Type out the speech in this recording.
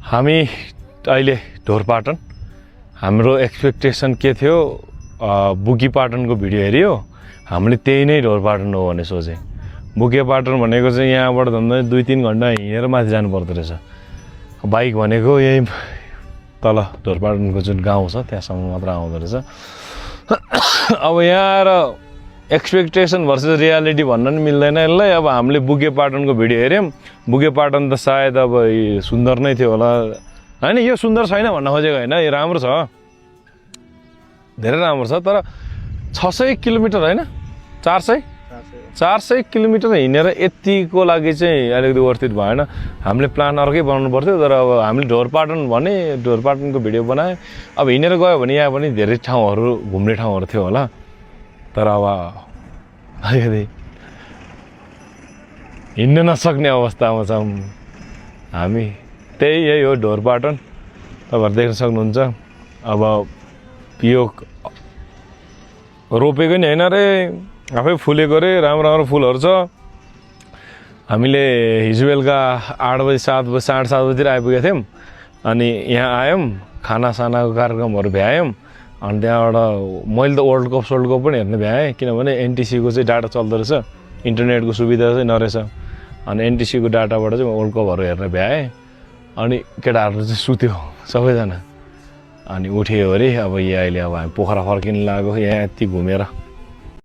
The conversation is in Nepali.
हामी अहिले ढोरपाटन हाम्रो एक्सपेक्टेसन के थियो बुकीपाटनको भिडियो हेऱ्यो हामीले त्यही नै ढोरपाटन हो भन्ने सोचे बुकीपाटन भनेको चाहिँ यहाँबाट झन्डै 2-3 घण्टा हिँडेर माथि जानु पर्दो रहेछ बाइक भनेको यही तल ढोरपाटनको जुन गाउँ छ त्यहाँसम्म मात्र आउँदो रहेछ अब यहाँ आएर एक्सपेक्टेसन भर्सेस रियालिटी भन्न नि मिल्दैन यसलाई अब हामीले बुकेपाटनको भिडियो हेऱ्यौँ बुकेपाटन त सायद अब सुन्दर नै थियो होला हैन यो सुन्दर छैन भन्न खोजेको हैन यो राम्रो छ धेरै राम्रो छ तर 600 किलोमिटर हैन 400 किलोमिटर हिँडेर यतिको लागि चाहिँ अलिकति वर्थित भएन हामीले प्लान अर्कै बनाउनु पर्थ्यो तर अब हामीले ढोरपाटन भने ढोरपाटनको भिडियो बनाए अब हिँडेर गयो भने यहाँ पनि धेरै ठाउँहरू घुम्ने ठाउँहरू थियो होला तर अब अलिकति हिँड्न नसक्ने अवस्थामा छौँ हामी त्यही यही हो ढोरपाटन तपाईँहरू देख्न सक्नुहुन्छ अब यो रोपेको नि हैन रे आफै फुलेको रे राम्रो राम्रो फुलहरू छ हामीले हिजो बेलुका 8 बजे 7 बजे 7:30 बजेतिर आइपुगेको थियौँ अनि यहाँ आयौँ खानासानाको कार्यक्रमहरू भ्यायौँ अनि त्यहाँबाट मैले त वर्ल्ड कप पनि हेर्न भ्याएँ किनभने एनटिसीको चाहिँ डाटा चल्दो रहेछ इन्टरनेटको सुविधा चाहिँ नरहेछ अनि एनटिसीको डाटाबाट चाहिँ वर्ल्ड कपहरू हेर्न भ्याएँ अनि केटाहरू चाहिँ सुत्यो सबैजना अनि उठ्यो अरे अब यहाँ अहिले अब हामी पोखरा फर्किन लाग्यो यहाँ यति घुमेर